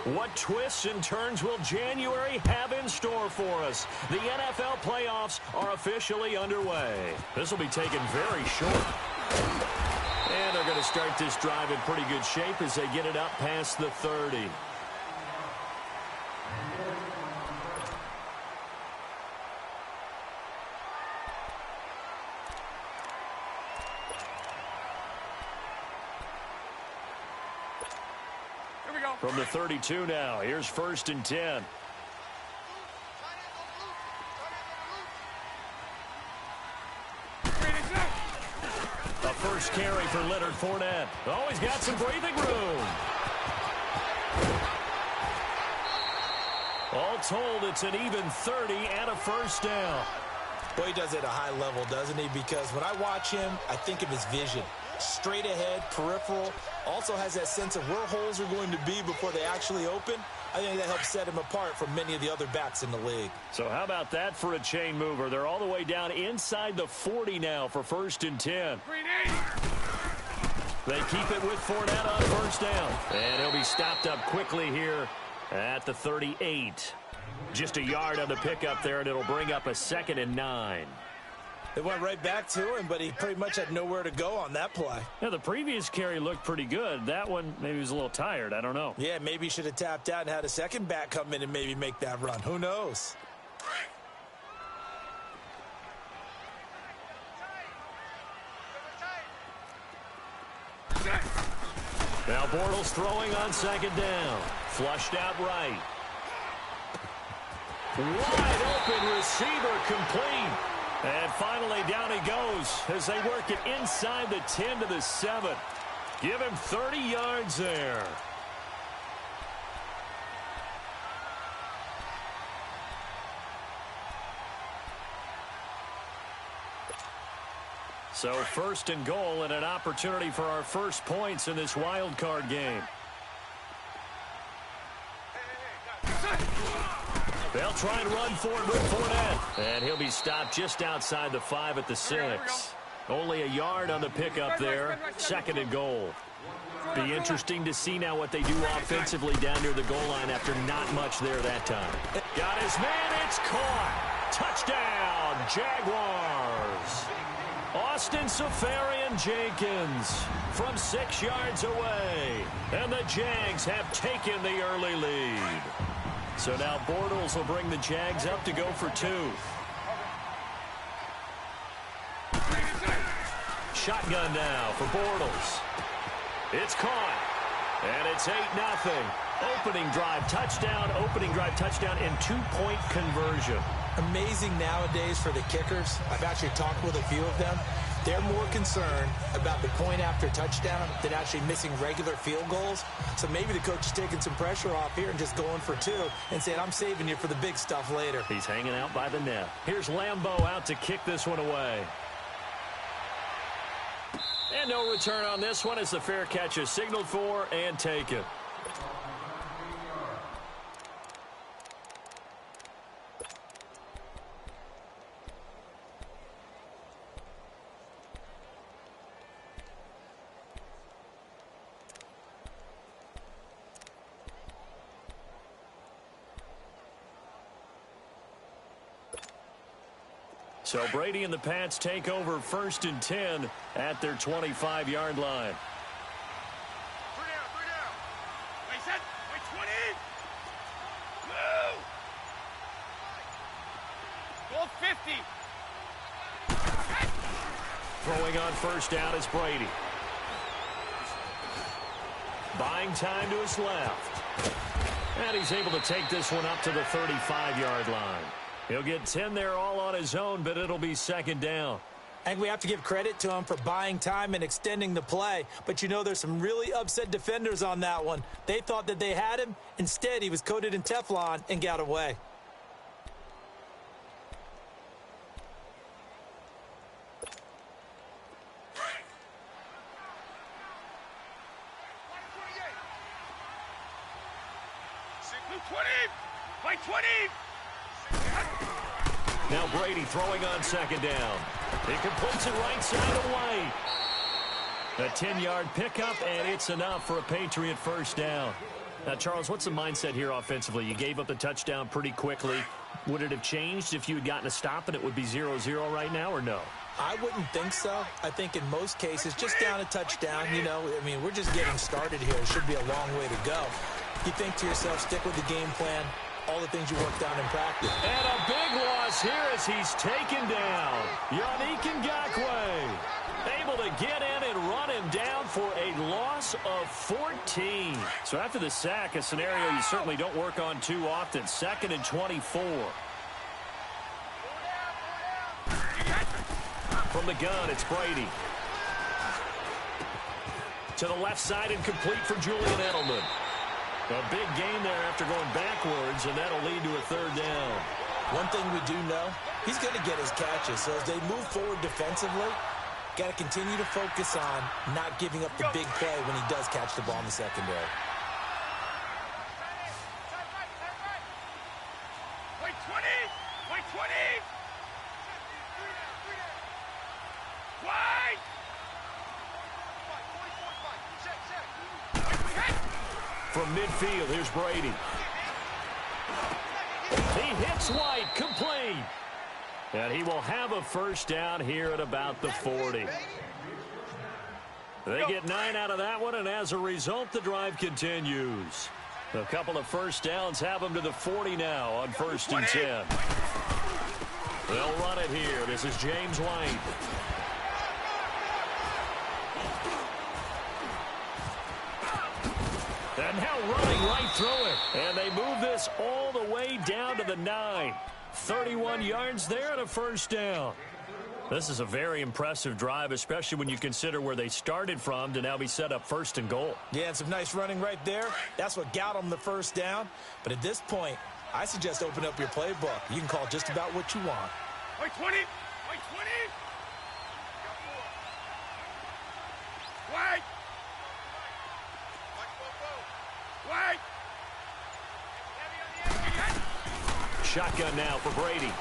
What twists and turns will January have in store for us? The NFL playoffs are officially underway. This will be taken very short. And they're going to start this drive in pretty good shape as they get it up past the 30. From the 32 now, here's 1st and 10. A first carry for Leonard Fournette. Oh, he's got some breathing room. All told, it's an even 30 and a first down. Boy, he does it at a high level, doesn't he? Because when I watch him, I think of his vision. Straight ahead, peripheral, also has that sense of where holes are going to be before they actually open. I think that helps set him apart from many of the other backs in the league. So how about that for a chain mover? They're all the way down inside the 40 now for 1st and 10. They keep it with Fournette on 1st down. And he'll be stopped up quickly here at the 38. Just a yard on the pickup there, and it'll bring up a 2nd and 9. It went right back to him, but he pretty much had nowhere to go on that play. Yeah, the previous carry looked pretty good. That one, maybe he was a little tired. I don't know. Yeah, maybe he should have tapped out and had a second back come in and maybe make that run. Who knows? Now Bortles throwing on 2nd down. Flushed out right. Wide open receiver complete. And finally down he goes as they work it inside the 10 to the 7. Give him 30 yards there. So 1st and goal and an opportunity for our first points in this wild card game. They'll try and run for it with Fournette. And he'll be stopped just outside the 5 at the 6. Only a yard on the pickup there. 2nd and goal. Be interesting to see now what they do offensively down near the goal line after not much there that time. Got his man. It's caught. Touchdown, Jaguars. Austin Seferian-Jenkins from 6 yards away. And the Jags have taken the early lead. So now Bortles will bring the Jags up to go for 2. Shotgun now for Bortles. It's caught. And it's 8-0. Opening drive touchdown, and 2-point conversion. Amazing nowadays for the kickers. I've actually talked with a few of them. They're more concerned about the point after touchdown than actually missing regular field goals. So maybe the coach is taking some pressure off here and just going for 2 and saying, I'm saving you for the big stuff later. He's hanging out by the net. Here's Lambeau out to kick this one away. And no return on this one as the fair catch is signaled for and taken. So Brady and the Pats take over 1st and 10 at their 25-yard line. 3 down. Wait, set. Wait, 20. Move. Goal 50. Throwing on 1st down is Brady. Buying time to his left. And he's able to take this one up to the 35-yard line. He'll get 10 there all on his own, but it'll be 2nd down. I think we have to give credit to him for buying time and extending the play. But, you know, there's some really upset defenders on that one. They thought that they had him. Instead, he was coated in Teflon and got away. Now Brady throwing on 2nd down. He completes it right side of White. A 10-yard pickup, and it's enough for a Patriot 1st down. Now, Charles, what's the mindset here offensively? You gave up the touchdown pretty quickly. Would it have changed if you had gotten a stop and it would be 0-0 right now, or no? I wouldn't think so. I think in most cases, just down a touchdown, you know, I mean, we're just getting started here. It should be a long way to go. You think to yourself, stick with the game plan, all the things you worked on in practice. And a big loss here as he's taken down. Yannick Ngakoue able to get in and run him down for a loss of 14. So after the sack, a scenario you certainly don't work on too often. 2nd and 24. From the gun, it's Brady. To the left side and complete for Julian Edelman. A big gain there after going backwards, and that'll lead to a 3rd down. One thing we do know, he's going to get his catches. So as they move forward defensively, got to continue to focus on not giving up the big play when he does catch the ball in the secondary. Wait 20! Wait 20! Wide! From midfield, here's Brady. He hits White, complete. And he will have a 1st down here at about the 40. They get 9 out of that one, and as a result, the drive continues. A couple of 1st downs have them to the 40 now on 1st and 10. They'll run it here. This is James White. And now running right through it. And they move this all the way down to the 9. 31 yards there and a 1st down. This is a very impressive drive, especially when you consider where they started from to now be set up 1st and goal. Yeah, and some nice running right there. That's what got them the 1st down. But at this point, I suggest open up your playbook. You can call just about what you want. Wait 20! Wait 20! Wait! Wait! Shotgun now for Brady.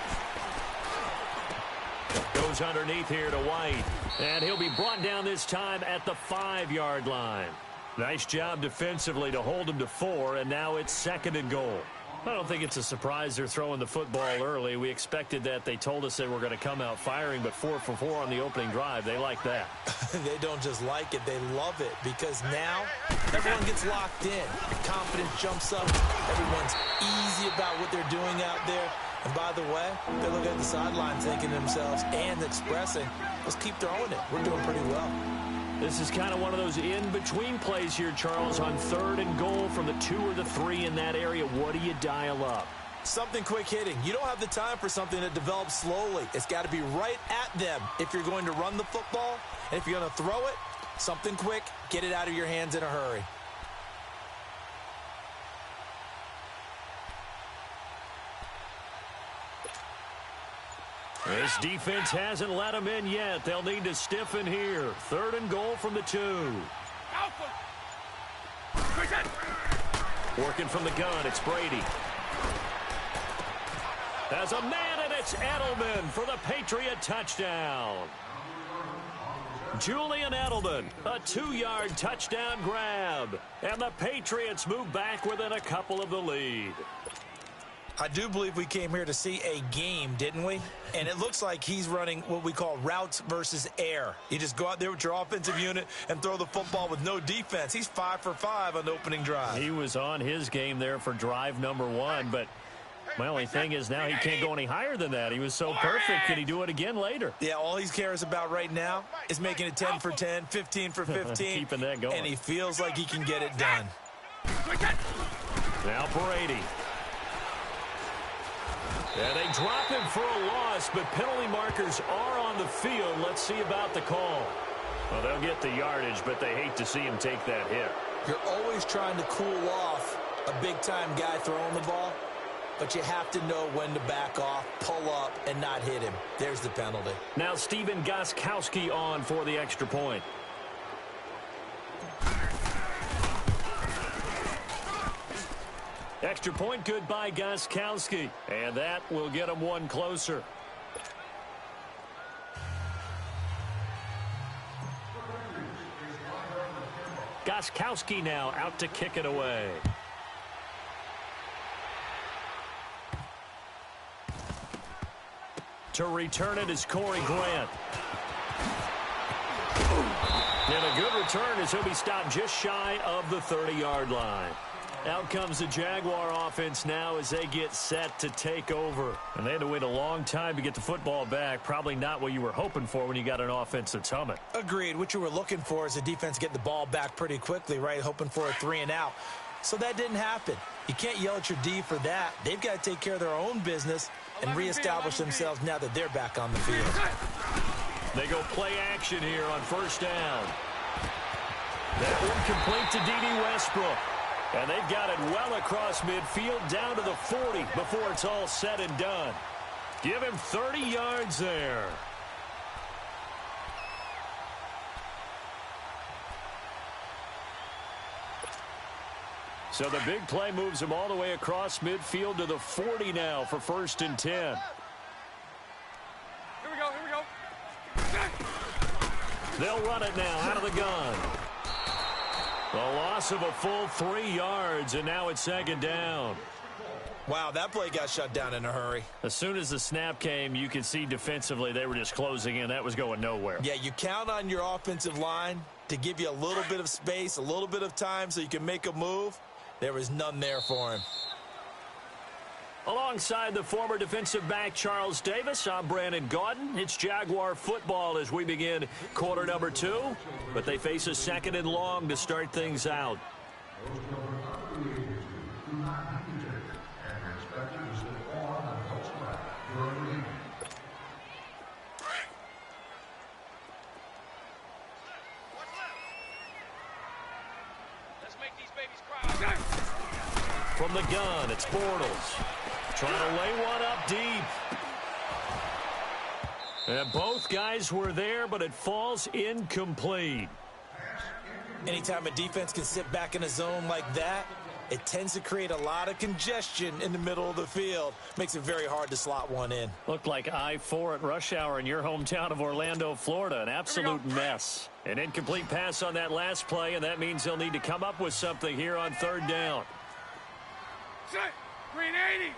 Goes underneath here to White. And he'll be brought down this time at the 5-yard line. Nice job defensively to hold him to 4, and now it's 2nd and goal. I don't think it's a surprise they're throwing the football early. We expected that. They told us they were going to come out firing, but 4 for 4 on the opening drive. They like that. They don't just like it, they love it, because now everyone gets locked in. Confidence jumps up. Everyone's easy about what they're doing out there. And by the way, they're looking at the sideline thinking to themselves and expressing, let's keep throwing it. We're doing pretty well. This is kind of one of those in-between plays here, Charles, on 3rd and goal from the 2 or the 3 in that area. What do you dial up? Something quick hitting. You don't have the time for something that develops slowly. It's got to be right at them if you're going to run the football. And if you're going to throw it, something quick, get it out of your hands in a hurry. This defense hasn't let them in yet. They'll need to stiffen here. 3rd and goal from the 2. Working from the gun, it's Brady. As a man, and it's Edelman for the Patriot touchdown. Julian Edelman, a 2-yard touchdown grab. And the Patriots move back within a couple of the lead. I do believe we came here to see a game, didn't we? And it looks like he's running what we call routes versus air. You just go out there with your offensive unit and throw the football with no defense. He's 5 for 5 on the opening drive. He was on his game there for drive number 1, but my only thing is now he can't go any higher than that. He was so perfect. Can he do it again later? Yeah, all he cares about right now is making it 10 for 10, 15 for 15. Keeping that going. And he feels like he can get it done. Now Brady. And they drop him for a loss, but penalty markers are on the field. Let's see about the call. Well, they'll get the yardage, but they hate to see him take that hit. You're always trying to cool off a big-time guy throwing the ball, but you have to know when to back off, pull up, and not hit him. There's the penalty. Now Stephen Gostkowski on for the extra point. Extra point good by Gostkowski. And that will get him one closer. Gostkowski now out to kick it away. To return it is Corey Grant. And a good return as he'll be stopped just shy of the 30-yard line. Out comes the Jaguar offense now as they get set to take over. And they had to wait a long time to get the football back. Probably not what you were hoping for when you got an offense that's humming. Agreed. What you were looking for is the defense getting the ball back pretty quickly, right? Hoping for a 3-and-out. So that didn't happen. You can't yell at your D for that. They've got to take care of their own business and reestablish themselves now that they're back on the field. They go play action here on first down. That one complete to TD Westbrook. And they've got it well across midfield down to the 40 before it's all said and done. Give him 30 yards there. So the big play moves him all the way across midfield to the 40 now for 1st and 10. Here we go, here we go. They'll run it now out of the gun. The loss of a full 3 yards, and now it's 2nd down. Wow, that play got shut down in a hurry. As soon as the snap came, you could see defensively they were just closing in. That was going nowhere. Yeah, you count on your offensive line to give you a little bit of space, a little bit of time so you can make a move. There was none there for him. Alongside the former defensive back Charles Davis, I'm Brandon Gaudin. It's Jaguar football as we begin quarter number 2. But they face a 2nd and long to start things out. Let's make these babies cry. From the gun, it's Bortles. Trying to lay one up deep. And both guys were there, but it falls incomplete. Anytime a defense can sit back in a zone like that, it tends to create a lot of congestion in the middle of the field. Makes it very hard to slot one in. Looked like I-4 at rush hour in your hometown of Orlando, Florida. An absolute mess. An incomplete pass on that last play, and that means they'll need to come up with something here on 3rd down. Set. Green 80.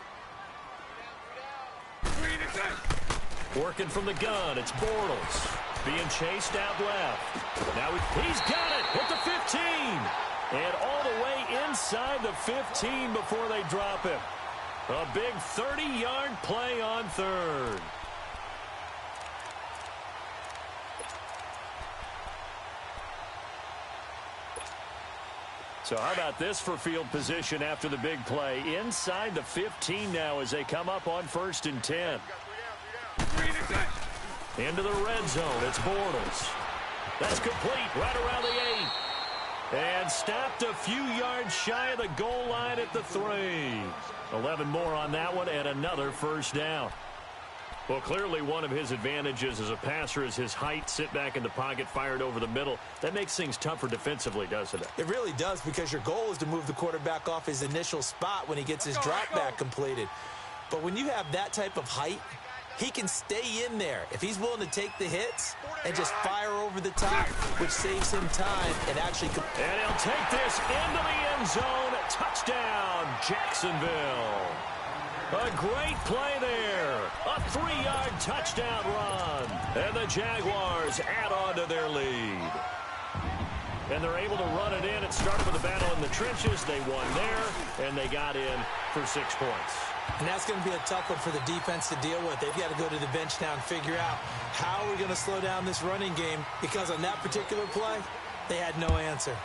Green is set. Working from the gun, it's Bortles. Being chased out left. Now he's got it at the 15. And all the way inside the 15 before they drop him. A big 30-yard play on 3rd. So how about this for field position after the big play? Inside the 15 now as they come up on 1st and 10. Into the red zone, it's Bortles. That's complete right around the 8. And stopped a few yards shy of the goal line at the 3. 11 more on that one and another 1st down. Well, clearly one of his advantages as a passer is his height, sit back in the pocket, fired over the middle. That makes things tougher defensively, doesn't it? It really does, because your goal is to move the quarterback off his initial spot when he gets his drop back completed. But when you have that type of height, he can stay in there if he's willing to take the hits and just fire over the top, which saves him time and actually... And he'll take this into the end zone. Touchdown, Jacksonville. A great play there. A 3-yard touchdown run. And the Jaguars add on to their lead. And they're able to run it in. It started with a battle in the trenches. They won there, and they got in for 6 points. And that's going to be a tough one for the defense to deal with. They've got to go to the bench now and figure out how we're going to slow down this running game, because on that particular play, they had no answer.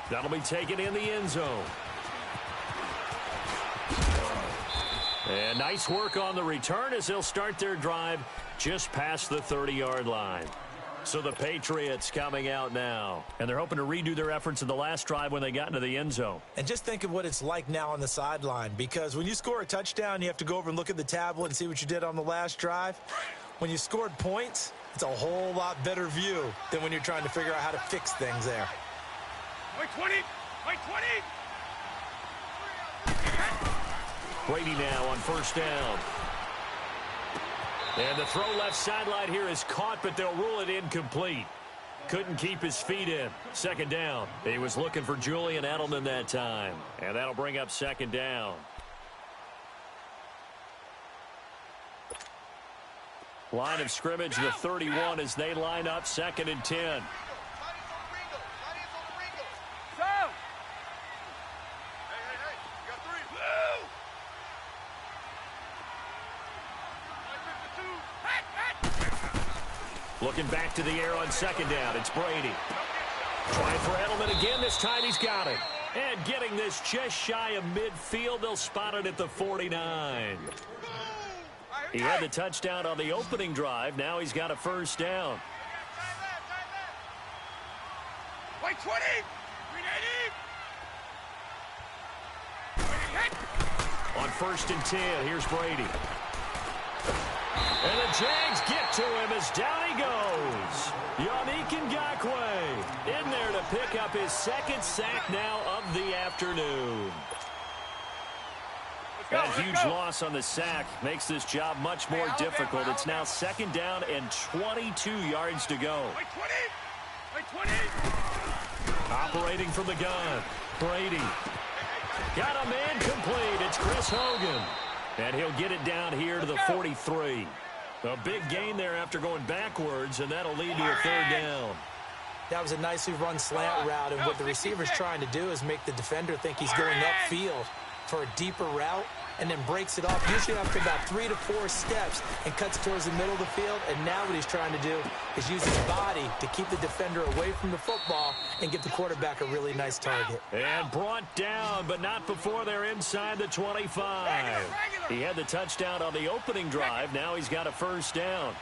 That'll be taken in the end zone. And nice work on the return as they'll start their drive just past the 30-yard line. So the Patriots coming out now. And they're hoping to redo their efforts in the last drive when they got into the end zone. And just think of what it's like now on the sideline, because when you score a touchdown, you have to go over and look at the tablet and see what you did on the last drive. When you scored points, it's a whole lot better view than when you're trying to figure out how to fix things there. Wait 20. Wait 20. Brady now on 1st down. And the throw left sideline here is caught, but they'll rule it incomplete. Couldn't keep his feet in. 2nd down. He was looking for Julian Edelman that time. And that'll bring up 2nd down. Line of scrimmage, the 31 as they line up 2nd and 10. Looking back to the air on 2nd down. It's Brady. Trying for Edelman again. This time he's got it. And getting this just shy of midfield. They'll spot it at the 49. He had the touchdown on the opening drive. Now he's got a 1st down. White 20. Green 80. On 1st and 10, here's Brady. And the Jags get to him as down he goes. Yannick Ngakoue in there to pick up his 2nd sack now of the afternoon. That huge loss on the sack makes this job much more difficult. It's now 2nd down and 22 yards to go. Operating from the gun, Brady. Got a man complete. It's Chris Hogan. And he'll get it down here to the 43. A big gain there after going backwards, and that'll lead to a 3rd down. That was a nicely run slant route, and what the receiver's trying to do is make the defender think he's going upfield for a deeper route, and then breaks it off, usually after about 3 to 4 steps, and cuts towards the middle of the field. And now what he's trying to do is use his body to keep the defender away from the football and give the quarterback a really nice target. And brought down, but not before they're inside the 25. He had the touchdown on the opening drive. Now he's got a 1st down.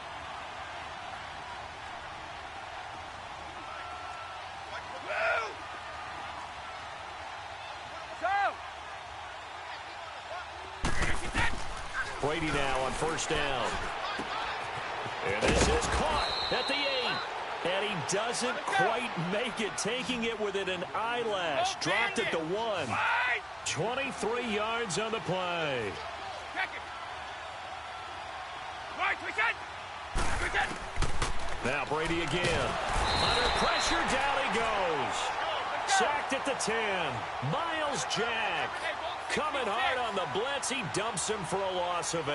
Brady now on 1st down. And this is caught at the 8. And he doesn't quite make it, taking it within an eyelash. Dropped at the 1. 23 yards on the play. Now Brady again. Under pressure, down he goes. Sacked at the 10. Miles Jack. Coming hard on the blitz. He dumps him for a loss of 8.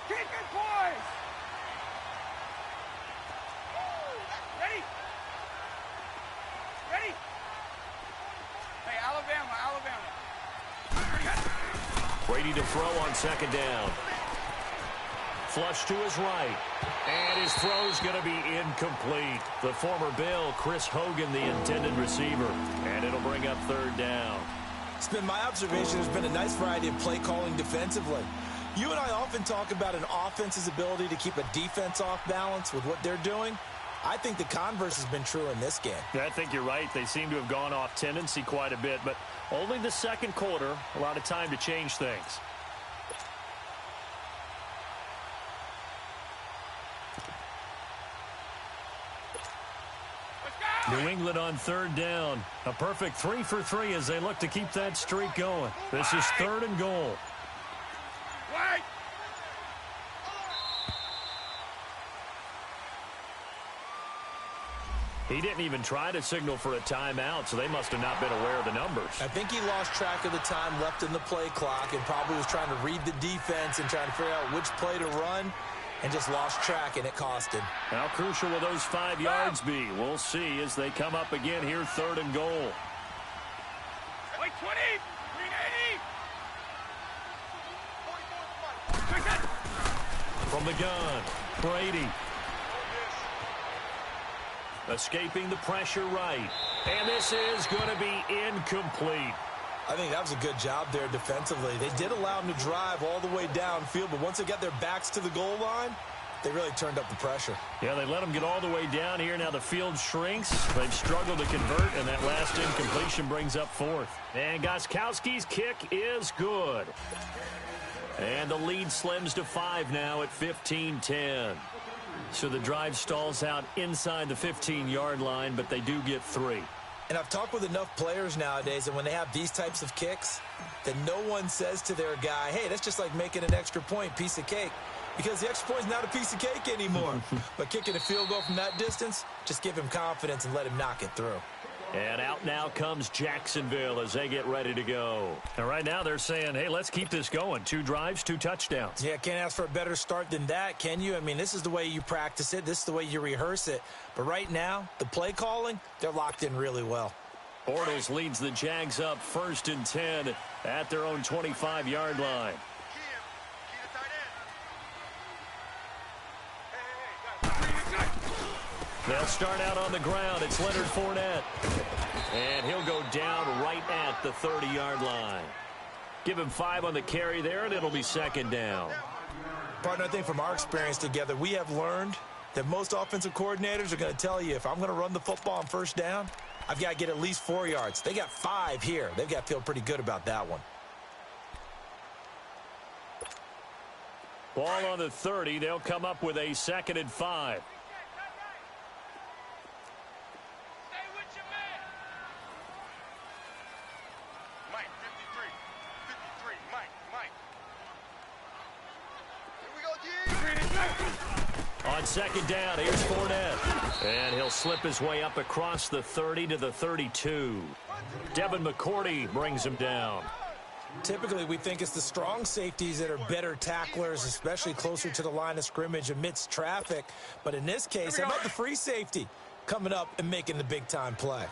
Keep it, boys. Ready? Ready? Hey, Alabama. Brady to throw on 2nd down. Flush to his right. And his throw's going to be incomplete. The former Bill, Chris Hogan, the intended receiver. And it'll bring up 3rd down. It's been my observation there's been a nice variety of play calling defensively. You and I often talk about an offense's ability to keep a defense off balance with what they're doing. I think the converse has been true in this game. Yeah, I think you're right. They seem to have gone off tendency quite a bit, but only the 2nd quarter, a lot of time to change things. New England on 3rd down. A perfect 3 for 3 as they look to keep that streak going. This is 3rd and goal. He didn't even try to signal for a timeout, so they must have not been aware of the numbers. I think he lost track of the time left in the play clock and probably was trying to read the defense and trying to figure out which play to run, and just lost track, and it cost him. How crucial will those 5 yards be? We'll see as they come up again here, 3rd and goal. White 20, green 80. From the gun, Brady. Escaping the pressure right. And this is going to be incomplete. I think that was a good job there defensively. They did allow him to drive all the way downfield, but once they got their backs to the goal line, they really turned up the pressure. Yeah, they let them get all the way down here. Now the field shrinks. They've struggled to convert, and that last incompletion brings up 4th. And Gostkowski's kick is good. And the lead slims to 5 now at 15-10. So the drive stalls out inside the 15-yard line, but they do get 3. And I've talked with enough players nowadays, and when they have these types of kicks, that no one says to their guy, hey, that's just like making an extra point, piece of cake. Because the extra point is not a piece of cake anymore. But kicking a field goal from that distance, just give him confidence and let him knock it through. And out now comes Jacksonville as they get ready to go. And right now they're saying, hey, let's keep this going. 2 drives, 2 touchdowns. Yeah, can't ask for a better start than that, can you? I mean, this is the way you practice it. This is the way you rehearse it. But right now, the play calling, they're locked in really well. Bortles leads the Jags up 1st and 10 at their own 25-yard line. They'll start out on the ground. It's Leonard Fournette. And he'll go down right at the 30-yard line. Give him 5 on the carry there, and it'll be 2nd down. Partner, I think from our experience together, we have learned that most offensive coordinators are going to tell you, if I'm going to run the football on 1st down, I've got to get at least 4 yards. They got 5 here. They've got to feel pretty good about that one. Ball on the 30. They'll come up with a 2nd and 5. On 2nd down, here's Fournette. And he'll slip his way up across the 30 to the 32. Devin McCourty brings him down. Typically, we think it's the strong safeties that are better tacklers, especially closer to the line of scrimmage amidst traffic. But in this case, how about the free safety coming up and making the big-time play?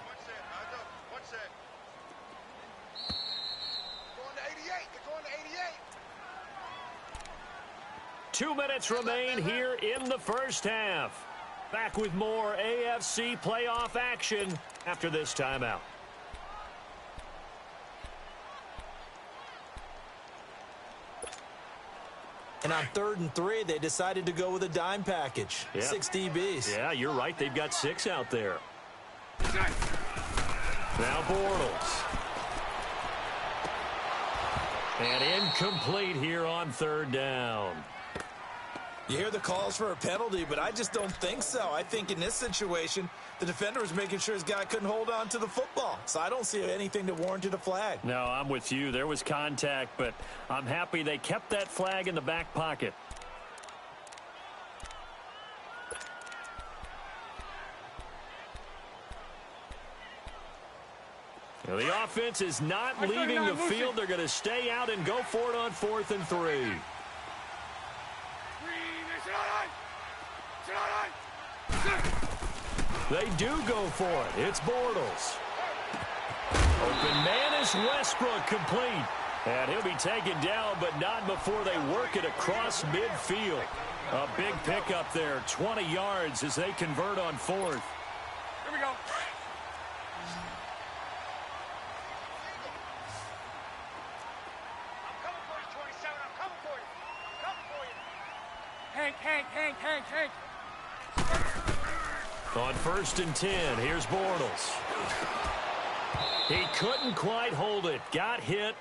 2 minutes remain here in the 1st half. Back with more AFC playoff action after this timeout. And on 3rd and 3, they decided to go with a dime package. Yep. 6 DBs. Yeah, you're right. They've got 6 out there. Now Bortles. And incomplete here on 3rd down. You hear the calls for a penalty, but I just don't think so. I think in this situation, the defender was making sure his guy couldn't hold on to the football. So I don't see anything that warranted a flag. No, I'm with you. There was contact, but I'm happy they kept that flag in the back pocket. Now, the offense is not leaving the field. They're going to stay out and go for it on 4th and 3. They do go for it. It's Bortles. Open man is Westbrook, complete. And he'll be taken down, but not before they work it across midfield. A big pickup there, 20 yards as they convert on 4th. Here we go. Hank. On 1st and 10, here's Bortles. He couldn't quite hold it. Got hit.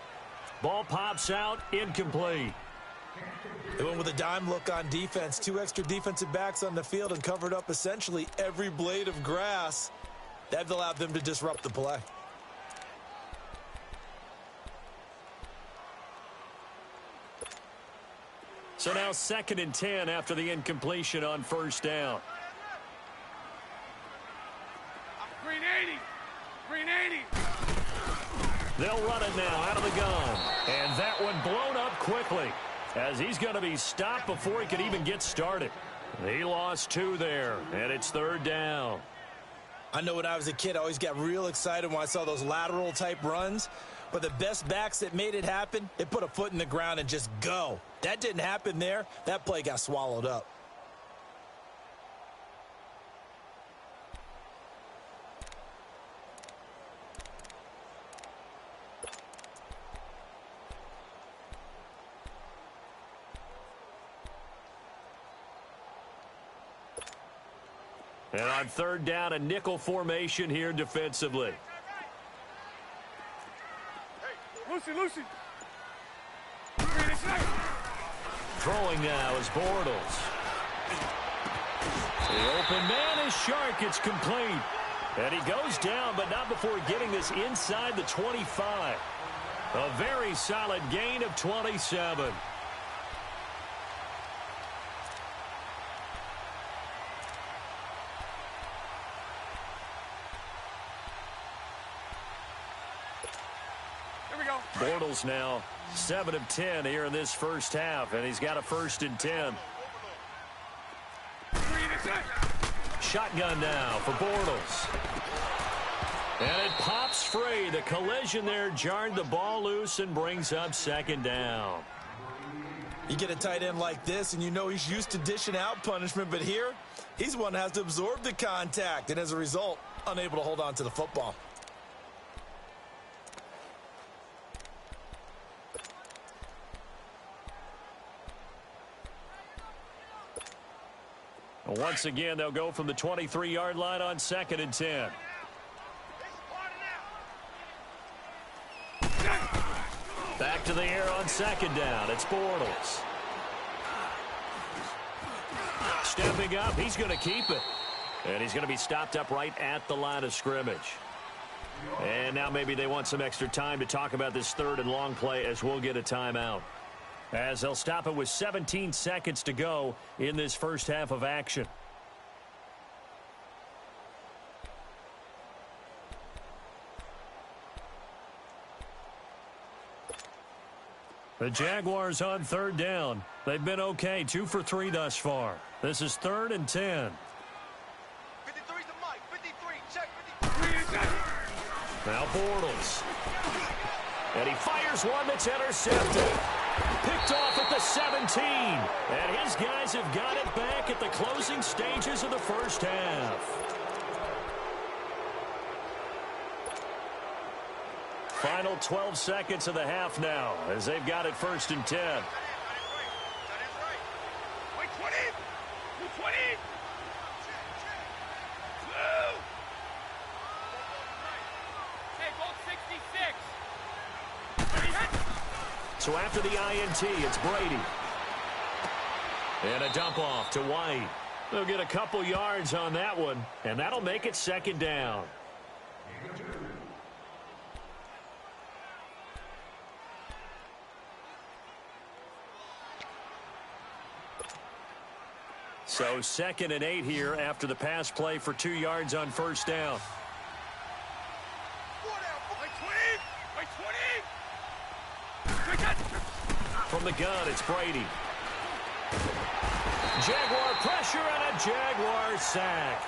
Ball pops out, incomplete. They went with a dime look on defense. 2 extra defensive backs on the field and covered up essentially every blade of grass. That allowed them to disrupt the play. So now 2nd and 10 after the incompletion on 1st down. Green 80. They'll run it now out of the gun. And that one blown up quickly as he's going to be stopped before he could even get started. He lost 2 there, and it's 3rd down. I know when I was a kid, I always got real excited when I saw those lateral-type runs. But the best backs that made it happen, they put a foot in the ground and just go. That didn't happen there. That play got swallowed up. And on 3rd down, a nickel formation here defensively. Lucy. Throwing now is Bortles. The open man is Shark. It's complete. And he goes down, but not before getting this inside the 25. A very solid gain of 27. Here we go. Bortles now 7 of 10 here in this first half, and he's got a 1st and 10. Shotgun now for Bortles. And it pops free. The collision there jarred the ball loose and brings up 2nd down. You get a tight end like this, and you know he's used to dishing out punishment, but here, he's one that has to absorb the contact, and as a result, unable to hold on to the football. Once again, they'll go from the 23-yard line on 2nd and 10. Back to the air on 2nd down. It's Bortles. Stepping up, he's going to keep it. And he's going to be stopped up right at the line of scrimmage. And now maybe they want some extra time to talk about this 3rd and long play, as we'll get a timeout. As they'll stop it with 17 seconds to go in this first half of action. The Jaguars on 3rd down. They've been okay, 2 for 3 thus far. This is 3rd and 10. 53's the mic. 53. Check 53. Now Bortles. And he fires one that's intercepted. Picked off at the 17. And his guys have got it back at the closing stages of the first half. Final 12 seconds of the half now as they've got it 1st and 10. Wait, 20. 20. Hey, bolt 66. So after the INT, it's Brady. And a dump off to White. They'll get a couple yards on that one, and that'll make it 2nd down. So 2nd and 8 here after the pass play for 2 yards on 1st down. From the gun, it's Brady. Jaguar pressure and a Jaguar sack.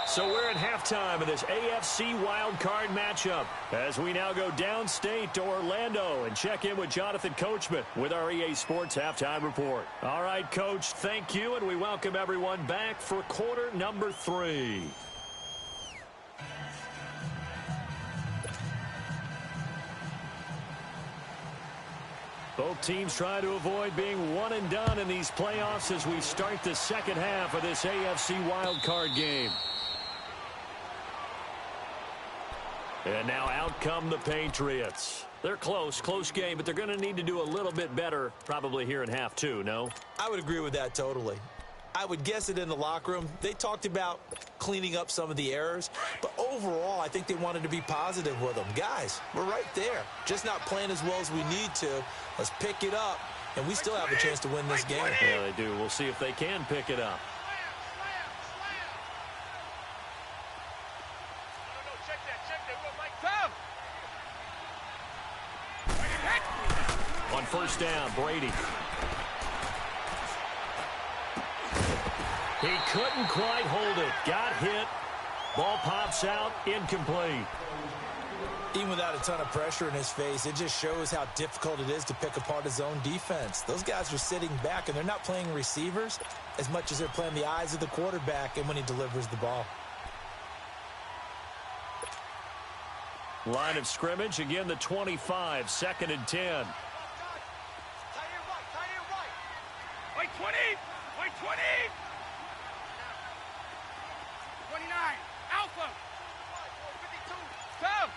So we're at halftime of this AFC wildcard matchup as we now go downstate to Orlando and check in with Jonathan Coachman with our EA Sports Halftime Report. All right, Coach, thank you, and we welcome everyone back for quarter number 3. Both teams try to avoid being one and done in these playoffs as we start the second half of this AFC wildcard game. And now out come the Patriots. They're close game, but they're going to need to do a little bit better probably here in half 2, no? I would agree with that totally. I would guess it in the locker room. They talked about cleaning up some of the errors, but overall, I think they wanted to be positive with them. Guys, we're right there. Just not playing as well as we need to. Let's pick it up, and we still have a chance to win this game. Yeah, they do. We'll see if they can pick it up. On 1st down, Brady. He couldn't quite hold it. Got hit. Ball pops out. Incomplete. Even without a ton of pressure in his face, it just shows how difficult it is to pick apart his own defense. Those guys are sitting back, and they're not playing receivers as much as they're playing the eyes of the quarterback and when he delivers the ball. Line of scrimmage, again the 25, 2nd and 10. Wait, 20. Wait, 20. 29. Alpha. 52. Come.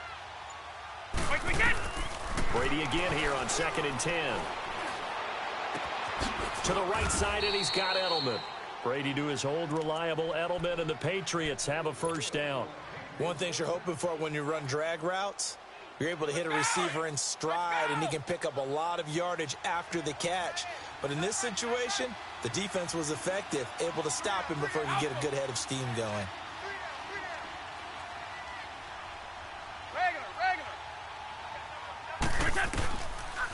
Wait, we get. Brady again here on 2nd and 10. To the right side, and he's got Edelman. Brady to his old reliable Edelman, and the Patriots have a 1st down. One thing you're hoping for when you run drag routes, you're able to hit a receiver in stride, and he can pick up a lot of yardage after the catch. But in this situation, the defense was effective, able to stop him before he could get a good head of steam going. Regular.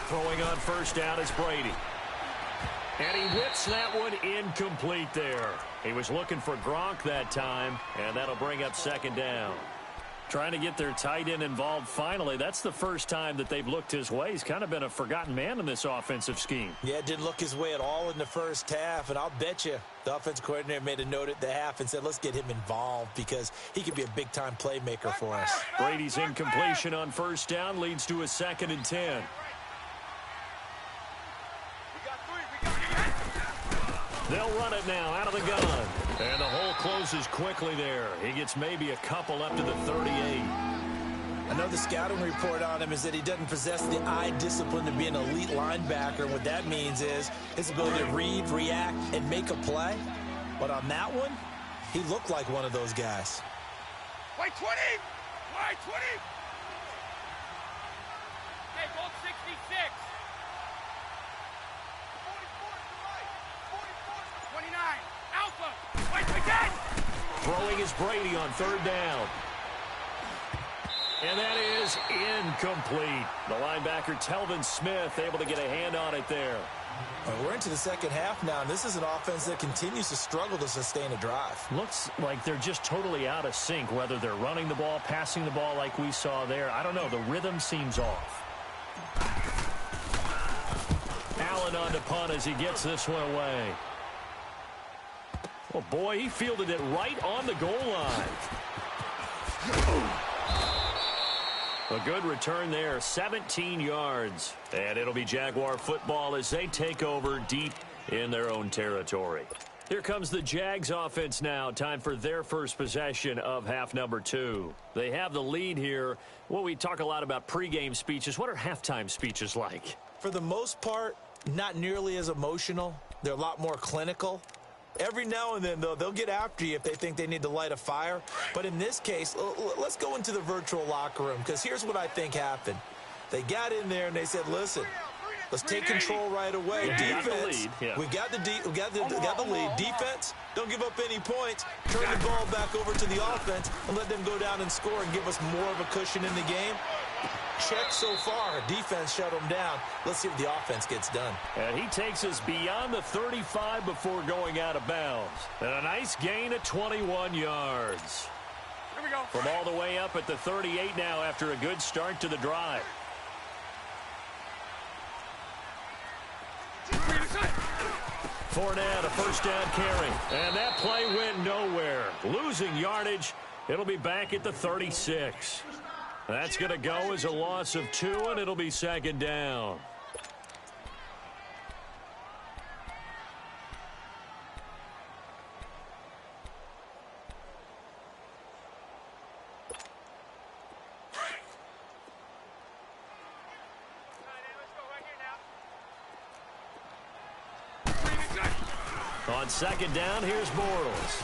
Throwing on first down is Brady. And he whips that one incomplete there. He was looking for Gronk that time, and that'll bring up second down. Trying to get their tight end involved finally. That's the first time that they've looked his way. He's kind of been a forgotten man in this offensive scheme. Yeah, it didn't look his way at all in the first half, and I'll bet you the offensive coordinator made a note at the half and said, let's get him involved because he could be a big-time playmaker for us. Brady's incompletion on first down leads to a 2nd and 10. They'll run it now out of the gun. And the hole closes quickly there. He gets maybe a couple up to the 38. I know the scouting report on him is that he doesn't possess the eye discipline to be an elite linebacker. And what that means is his ability to read, react, and make a play. But on that one, he looked like one of those guys. White 20! White 20! Okay, goal 66. 29. Alpha. White again. Throwing is Brady on third down. And that is incomplete. The linebacker, Telvin Smith, able to get a hand on it there. We're into the second half now, and this is an offense that continues to struggle to sustain a drive. Looks like they're just totally out of sync, whether they're running the ball, passing the ball like we saw there. I don't know. The rhythm seems off. Allen on to punt as he gets this one away. Oh, boy, he fielded it right on the goal line. A good return there, 17 yards. And it'll be Jaguar football as they take over deep in their own territory. Here comes the Jags offense now. Time for their first possession of half number 2. They have the lead here. Well, we talk a lot about pregame speeches. What are halftime speeches like? For the most part, not nearly as emotional. They're a lot more clinical. Every now and then, though, they'll get after you if they think they need to light a fire. But in this case, let's go into the virtual locker room, because here's what I think happened. They got in there and they said, listen, let's take control right away. Yeah, Defense, we got the lead. Defense, don't give up any points. Turn the ball back over to the offense and let them go down and score and give us more of a cushion in the game. Check so far. Defense shut them down. Let's see if the offense gets done. And he takes us beyond the 35 before going out of bounds. And a nice gain of 21 yards. Here we go. From all the way up at the 38 now after a good start to the drive. Fournette, a first down carry. And that play went nowhere. Losing yardage. It'll be back at the 36. That's going to go as a loss of 2, and it'll be second down. On second down, here's Bortles.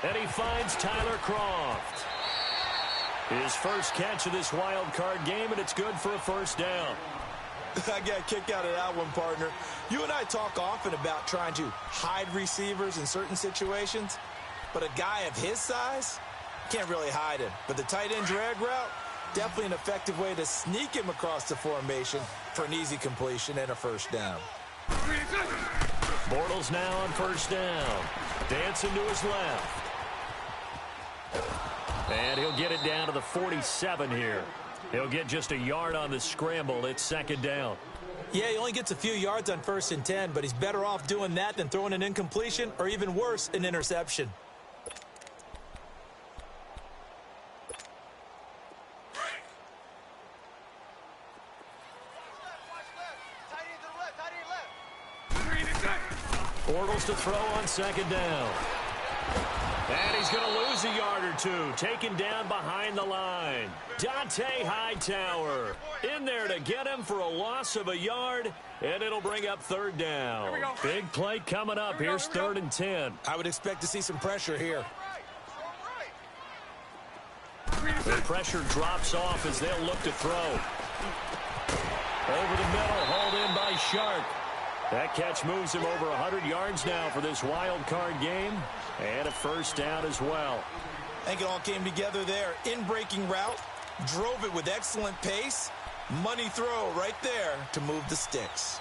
And he finds Tyler Kroft. His first catch of this wild card game, and it's good for a first down. I got a kick out of that one, partner. You and I talk often about trying to hide receivers in certain situations, but a guy of his size can't really hide him. But the tight end drag route, definitely an effective way to sneak him across the formation for an easy completion and a first down. Bortles now on first down. Dancing to his left. And he'll get it down to the 47 here. He'll get just a yard on the scramble. It's second down. Yeah, he only gets a few yards on 1st and 10, but he's better off doing that than throwing an incompletion or even worse, an interception. Bortles to throw on second down. And he's going to lose a yard or two. Taken down behind the line. Dante Hightower in there to get him for a loss of a yard. And it'll bring up third down. Big play coming up. Here's 3rd and 10. I would expect to see some pressure here. The pressure drops off as they'll look to throw. Over the middle, hauled in by Shark. That catch moves him over 100 yards now for this wild card game. And a first down as well. I think it all came together there. In-breaking route, drove it with excellent pace, Money throw right there to move the sticks.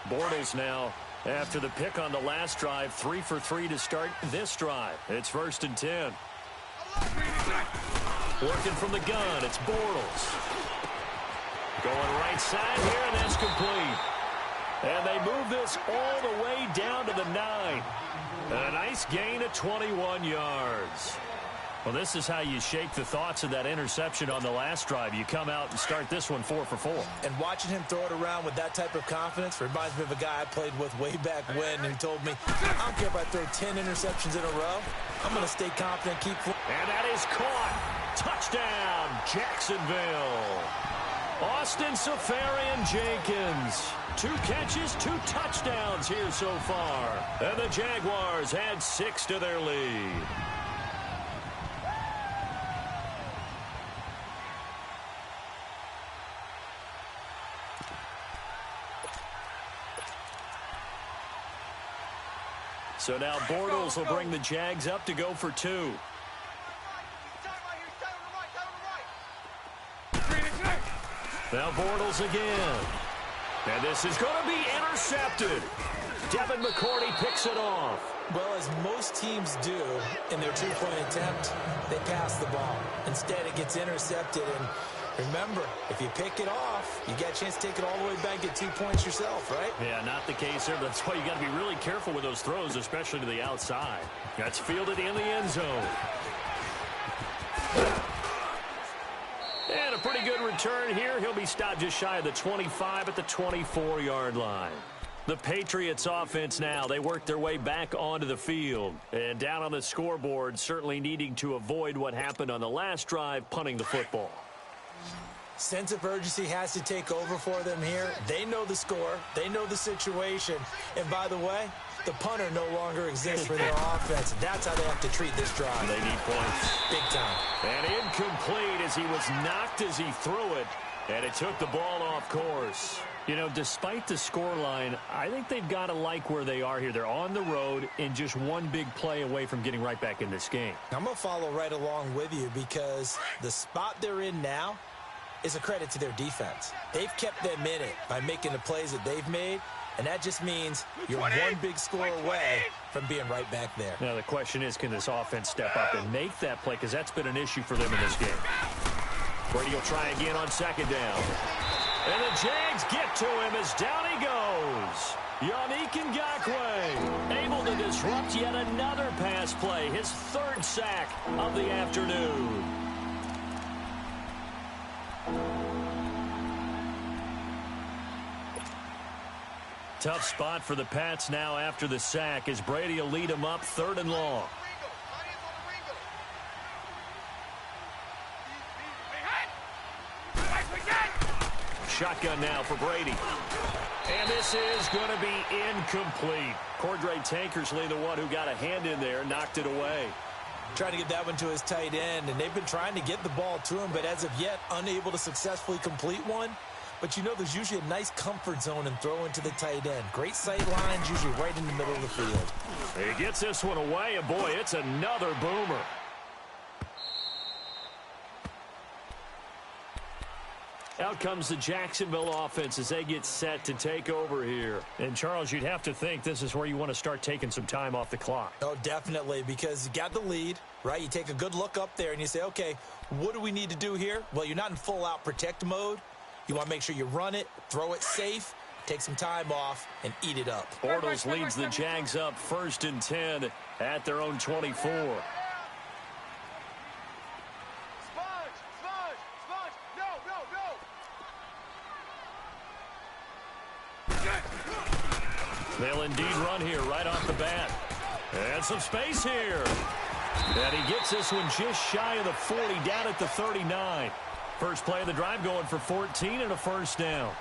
Bortles now, after the pick on the last drive, 3 for 3 to start this drive. It's 1st and 10. Working from the gun, it's Bortles. Going right side here, and that's complete. And they move this all the way down to the 9. A nice gain of 21 yards. Well, this is how you shake the thoughts of that interception on the last drive. You come out and start this one 4 for 4. And watching him throw it around with that type of confidence reminds me of a guy I played with way back when who told me, I don't care if I throw 10 interceptions in a row. I'm going to stay confident, keep... And that is caught. Touchdown, Jacksonville. Austin Safarian-Jenkins. 2 catches, 2 touchdowns here so far. And the Jaguars add 6 to their lead. So now Bortles will bring the Jags up to go for 2. Now Bortles again. And this is going to be intercepted. Devin McCourty picks it off. Well, as most teams do in their 2-point attempt, they pass the ball. Instead, it gets intercepted. And remember, if you pick it off, you get a chance to take it all the way back and get 2 points yourself, right? Yeah, not the case here. That's why you got to be really careful with those throws, especially to the outside. That's fielded in the end zone. And a pretty good return here. He'll be stopped just shy of the 25 at the 24-yard line. The Patriots offense now, they work their way back onto the field. And down on the scoreboard, certainly needing to avoid what happened on the last drive, punting the football. Sense of urgency has to take over for them here. They know the score. They know the situation. And by the way, the punter no longer exists for their offense. That's how they have to treat this drive. They need points. Big time. And incomplete as he was knocked as he threw it. And it took the ball off course. You know, despite the scoreline, I think they've got to like where they are here. They're on the road and just one big play away from getting right back in this game. I'm going to follow right along with you because the spot they're in now is a credit to their defense. They've kept them in it by making the plays that they've made, and that just means you're one big score away from being right back there. Now, the question is, can this offense step up and make that play? Because that's been an issue for them in this game. Brady will try again on 2nd down. And the Jags get to him as down he goes. Yannick Ngakoue able to disrupt yet another pass play. His 3rd sack of the afternoon. Tough spot for the Pats now after the sack as Brady will lead them up 3rd and long. Shotgun now for Brady. And this is going to be incomplete. Cordray Tankersley, the one who got a hand in there, knocked it away. Trying to get that one to his tight end, and they've been trying to get the ball to him, but as of yet, unable to successfully complete one. But you know there's usually a nice comfort zone and throw into the tight end. Great sight lines, usually right in the middle of the field. He gets this one away, and boy, it's another boomer. Out comes the Jacksonville offense as they get set to take over here. And, Charles, you'd have to think this is where you want to start taking some time off the clock. Oh, definitely, because you got the lead, right? You take a good look up there and you say, okay, what do we need to do here? Well, you're not in full-out protect mode. You want to make sure you run it, throw it safe, take some time off, and eat it up. Bortles leads the Jags up 1st and 10 at their own 24. They'll indeed run here right off the bat. And some space here. And he gets this one just shy of the 40, down at the 39. First play of the drive going for 14 and a 1st down.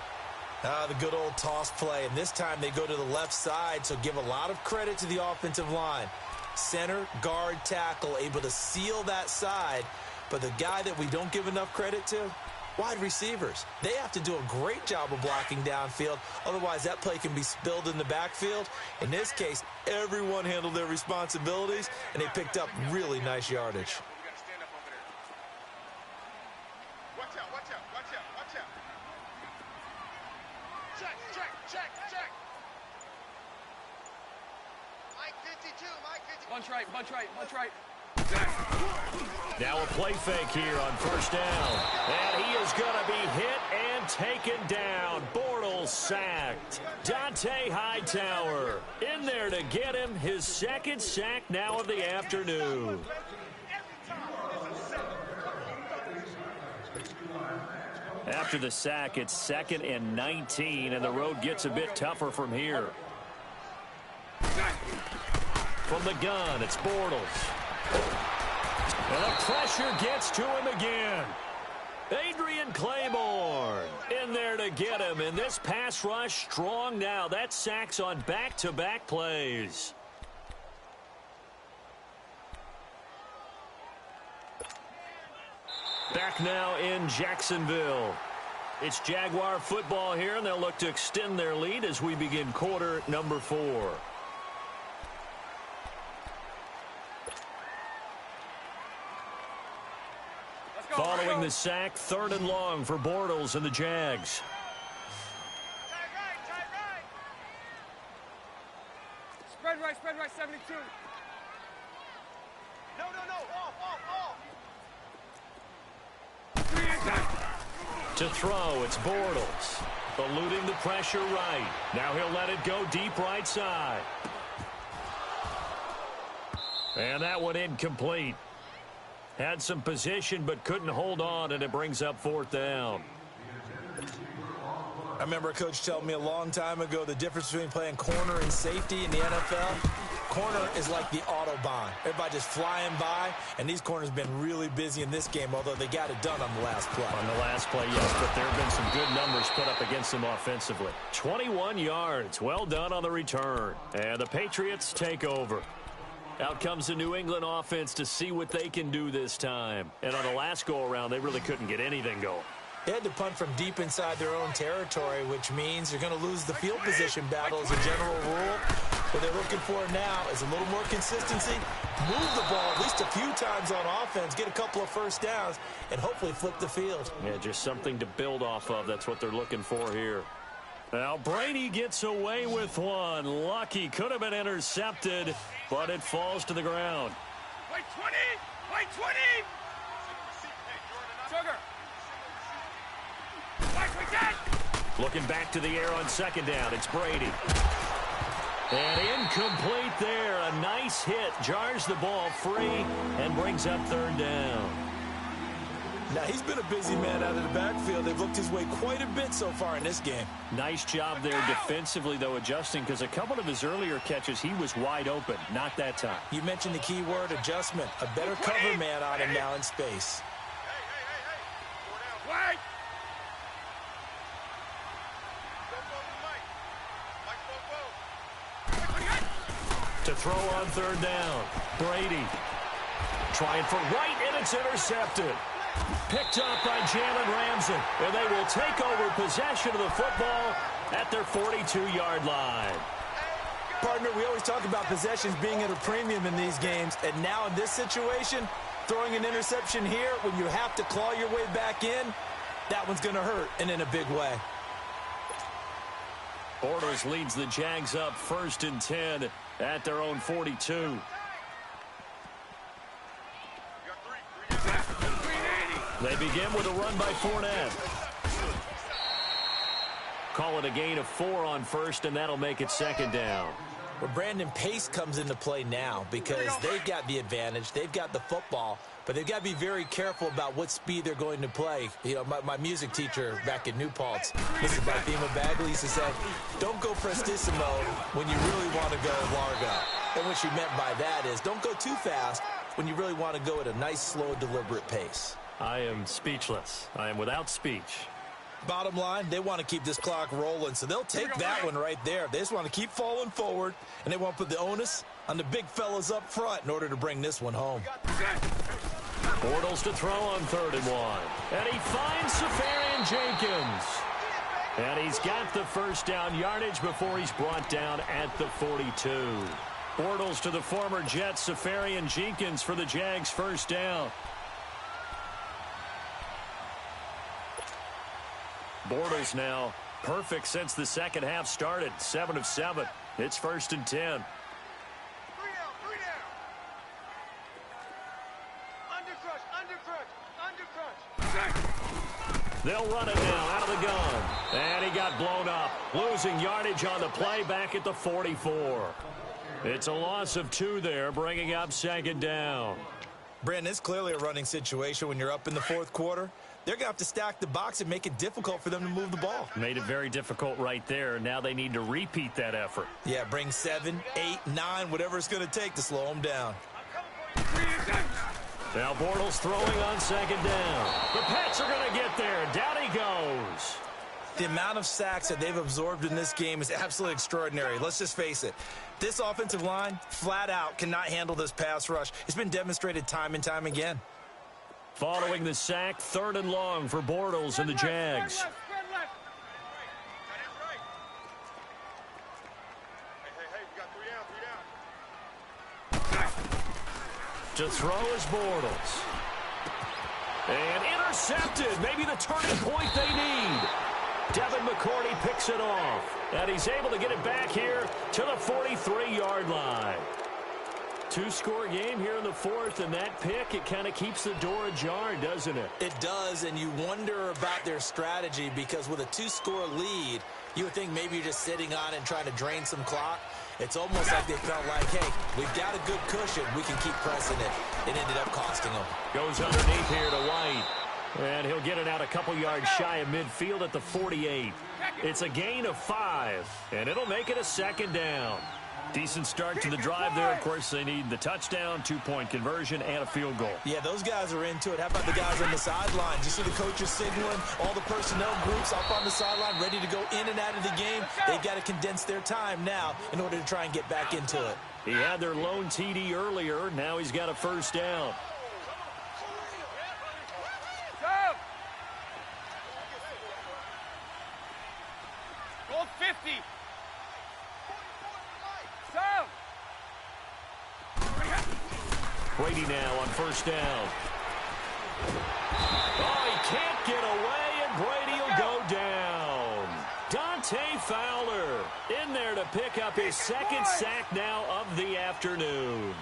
The good old toss play. And this time they go to the left side, so give a lot of credit to the offensive line. Center, guard, tackle, able to seal that side. But the guy that we don't give enough credit to, wide receivers. They have to do a great job of blocking downfield. Otherwise, that play can be spilled in the backfield. In this case, everyone handled their responsibilities, and they picked up really nice yardage. Watch out, watch out, watch out, watch out. Check, check, check, check. Mike 52, Mike 52. Bunch right, bunch right, bunch right. Now a play fake here on first down. And he is going to be hit and taken down. Bortles sacked. Dante Hightower in there to get him. His second sack now of the afternoon. After the sack, it's 2nd and 19, and the road gets a bit tougher from here. From the gun, it's Bortles. And the pressure gets to him again. Adrian Claiborne in there to get him. And this pass rush strong now. That sacks on back-to-back plays. Back now in Jacksonville. It's Jaguar football here, and they'll look to extend their lead as we begin quarter number 4. Following the sack, 3rd and long for Bortles and the Jags. Spread right, 72. No, off, off. To throw, it's Bortles. Eluding the pressure right. Now he'll let it go deep right side. And that one incomplete. Had some position but couldn't hold on, and it brings up 4th down. I remember a coach telling me a long time ago the difference between playing corner and safety in the NFL. Corner is like the Autobahn. Everybody just flying by, and these corners have been really busy in this game, although they got it done on the last play. On the last play, yes, but there have been some good numbers put up against them offensively. 21 yards. Well done on the return. And the Patriots take over. Out comes the New England offense to see what they can do this time. And on the last go-around, they really couldn't get anything going. They had to punt from deep inside their own territory, which means you're going to lose the field position battle as a general rule. What they're looking for now is a little more consistency, move the ball at least a few times on offense, get a couple of first downs, and hopefully flip the field. Yeah, just something to build off of. That's what they're looking for here. Now Brady gets away with one. Lucky, could have been intercepted, but it falls to the ground. Wait 20! Wait 20! Sugar! Wait, we dead! Looking back to the air on 2nd down. It's Brady. And incomplete there. A nice hit. Jars the ball free and brings up 3rd down. Now, he's been a busy man out of the backfield. They've looked his way quite a bit so far in this game. Nice job there defensively, though, adjusting, because a couple of his earlier catches, he was wide open. Not that time. You mentioned the key word, adjustment. A better cover man on him now in space. Wait! To throw on 3rd down. Brady trying for right, and it's intercepted. Picked up by Jalen Ramsey, and they will take over possession of the football at their 42-yard line. Partner, we always talk about possessions being at a premium in these games, and now in this situation, throwing an interception here when you have to claw your way back in, that one's going to hurt, and in a big way. Bortles leads the Jags up 1st and 10 at their own 42. They begin with a run by Fournette. Call it a gain of 4 on 1st, and that'll make it 2nd down. Well, Brandon, pace comes into play now because they've got the advantage. They've got the football, but they've got to be very careful about what speed they're going to play. You know, my music teacher back in New Paltz, Mrs. Bathema Bagley, used to say, don't go prestissimo when you really want to go largo. And what she meant by that is don't go too fast when you really want to go at a nice, slow, deliberate pace. I am speechless. I am without speech. Bottom line, they want to keep this clock rolling, so they'll take that one right there. They just want to keep falling forward, and they want to put the onus on the big fellas up front in order to bring this one home. Bortles to throw on 3rd and 1. And he finds Safarian Jenkins. And he's got the first down yardage before he's brought down at the 42. Bortles to the former Jet, Safarian Jenkins for the Jags' first down. Bortles now perfect since the second half started. 7 of 7. It's 1st and 10. 3 down, 3 down. Under crunch. They'll run it now out of the gun. And he got blown up. Losing yardage on the play back at the 44. It's a loss of 2 there, bringing up 2nd down. Brandon, it's clearly a running situation when you're up in the 4th quarter. They're going to have to stack the box and make it difficult for them to move the ball. Made it very difficult right there. Now they need to repeat that effort. Yeah, bring 7, 8, 9, whatever it's going to take to slow them down. Now Bortles throwing on 2nd down. The Pats are going to get there. Down he goes. The amount of sacks that they've absorbed in this game is absolutely extraordinary. Let's just face it. This offensive line, flat out, cannot handle this pass rush. It's been demonstrated time and time again. Following the sack, 3rd and long for Bortles and the Jags. Spread left. Hey, we got 3 down. To throw is Bortles. And intercepted. Maybe the turning point they need. Devin McCourty picks it off. And he's able to get it back here to the 43-yard line. 2-score game here in the 4th, and that pick, it kind of keeps the door ajar, doesn't it? It does, and you wonder about their strategy because with a 2-score lead, you would think maybe you're just sitting on it and trying to drain some clock. It's almost like they felt like, hey, we've got a good cushion. We can keep pressing it. It ended up costing them. Goes underneath here to White. And he'll get it out a couple yards shy of midfield at the 48. It's a gain of 5, and it'll make it a 2nd down. Decent start to the drive there. Of course, they need the touchdown, 2-point conversion, and a field goal. Yeah, those guys are into it. How about the guys on the sidelines? You see the coaches signaling, all the personnel groups up on the sideline ready to go in and out of the game. They've got to condense their time now in order to try and get back into it. He had their lone TD earlier. Now he's got a 1st down. Goal 50. Brady now on 1st down. Oh, he can't get away, and Brady will go down. Dante Fowler in there to pick up his 2nd sack now of the afternoon.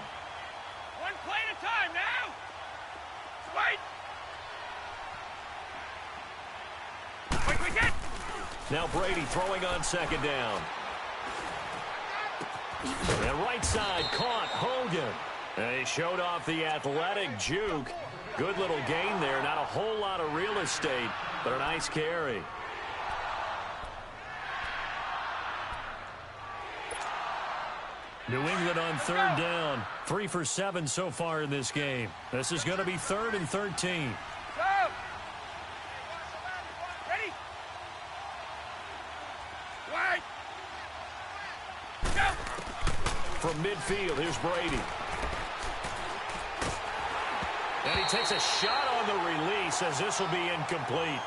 1 play at a time now. Wait. Wait. Now Brady throwing on 2nd down. And right side caught Hogan. And he showed off the athletic juke. Good little gain there. Not a whole lot of real estate, but a nice carry. New England on 3rd down. 3 for 7 so far in this game. This is going to be 3rd and 13. Ready? Wide. Go. From midfield, here's Brady. And he takes a shot on the release as this will be incomplete.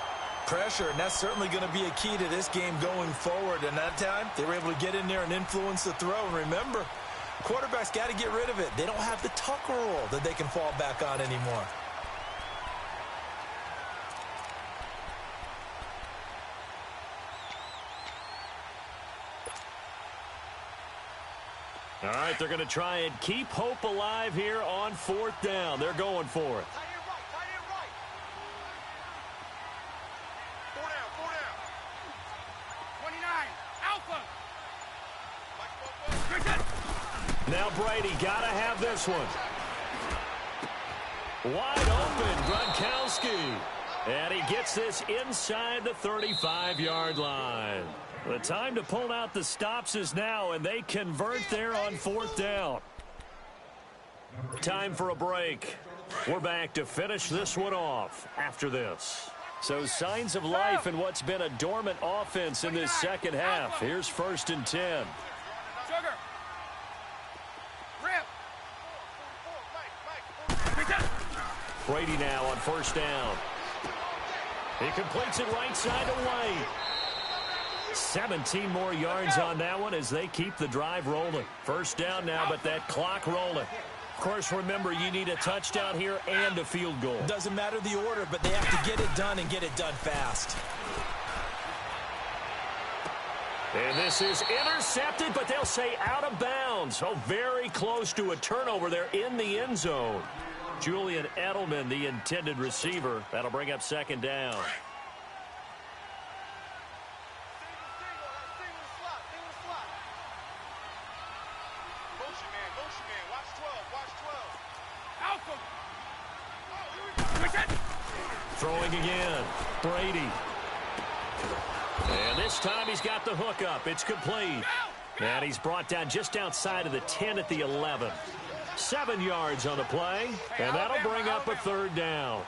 Pressure, and that's certainly going to be a key to this game going forward. And that time, they were able to get in there and influence the throw. And remember, quarterbacks got to get rid of it. They don't have the tuck roll that they can fall back on anymore. All right, they're going to try and keep hope alive here on 4th down. They're going for it. Tight end right. 4 down. 29. Alpha. Now Brady got to have this one. Wide open, Gronkowski. And he gets this inside the 35-yard line. The time to pull out the stops is now, and they convert there on 4th down. Time for a break. We're back to finish this one off after this. So signs of life in what's been a dormant offense in this second half. Here's 1st and 10. Sugar. Rip. Brady now on 1st down. He completes it right side to White. 17 more yards on that one as they keep the drive rolling. 1st down now, but that clock rolling. Of course, remember, you need a touchdown here and a field goal. Doesn't matter the order, but they have to get it done and get it done fast. And this is intercepted, but they'll say out of bounds. Oh, very close to a turnover there in the end zone. Julian Edelman, the intended receiver. That'll bring up second down. Throwing again. Brady. And this time he's got the hook up. It's complete. And he's brought down just outside of the 10 at the 11. 7 yards on the play. And that'll bring up a third down.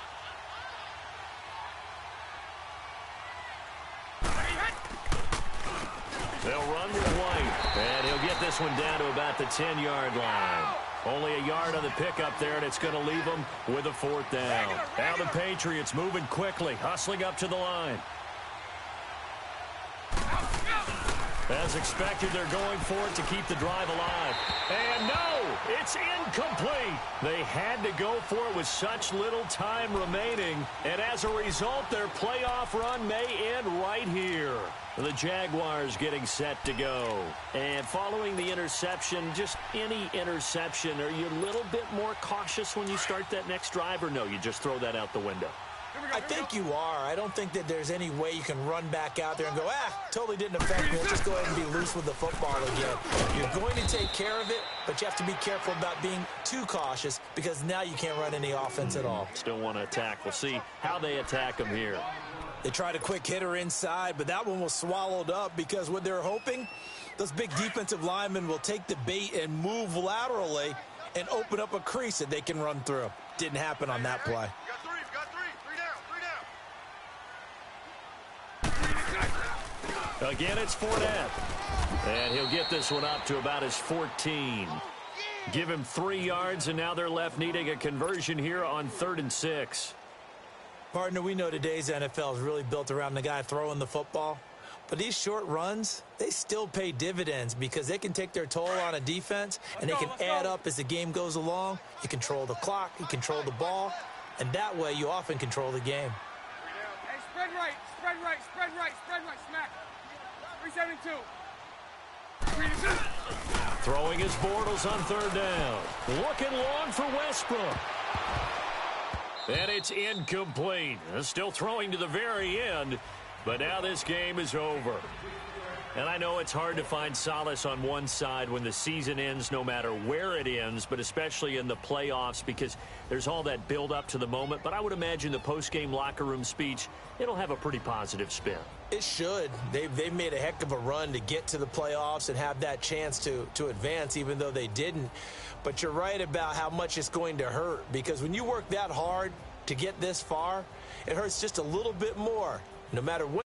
They'll run with White. And he'll get this one down to about the 10-yard line. Only a yard on the pickup there, and it's going to leave them with a fourth down. Now the Patriots moving quickly, hustling up to the line. As expected, they're going for it to keep the drive alive. And no, it's incomplete. They had to go for it with such little time remaining. And as a result, their playoff run may end right here. The Jaguars getting set to go. And following the interception, just any interception, are you a little bit more cautious when you start that next drive, or no, you just throw that out the window? I think you are. I don't think that there's any way you can run back out there and go, totally didn't affect me. Let's just go ahead and be loose with the football again. You're going to take care of it, but you have to be careful about being too cautious because now you can't run any offense at all. Still want to attack. We'll see how they attack them here. They tried a quick hitter inside, but that one was swallowed up because what they're hoping, those big defensive linemen will take the bait and move laterally and open up a crease that they can run through. Didn't happen on that play. Again, it's Fournette. And he'll get this one up to about his 14. Give him 3 yards, and now they're left needing a conversion here on 3rd and 6. Partner, we know today's NFL is really built around the guy throwing the football. But these short runs, they still pay dividends because they can take their toll on a defense, and they can add up as the game goes along. You control the clock, you control the ball, and that way you often control the game. Hey, spread right, spread right, spread right, spread right, smack. 372. Throwing his Bortles on 3rd down. Looking long for Westbrook. And it's incomplete. Still throwing to the very end, but now this game is over. And I know it's hard to find solace on one side when the season ends, no matter where it ends, but especially in the playoffs because there's all that build up to the moment. But I would imagine the post-game locker room speech, it'll have a pretty positive spin. It should. They've made a heck of a run to get to the playoffs and have that chance to advance, even though they didn't. But you're right about how much it's going to hurt because when you work that hard to get this far, it hurts just a little bit more, no matter what.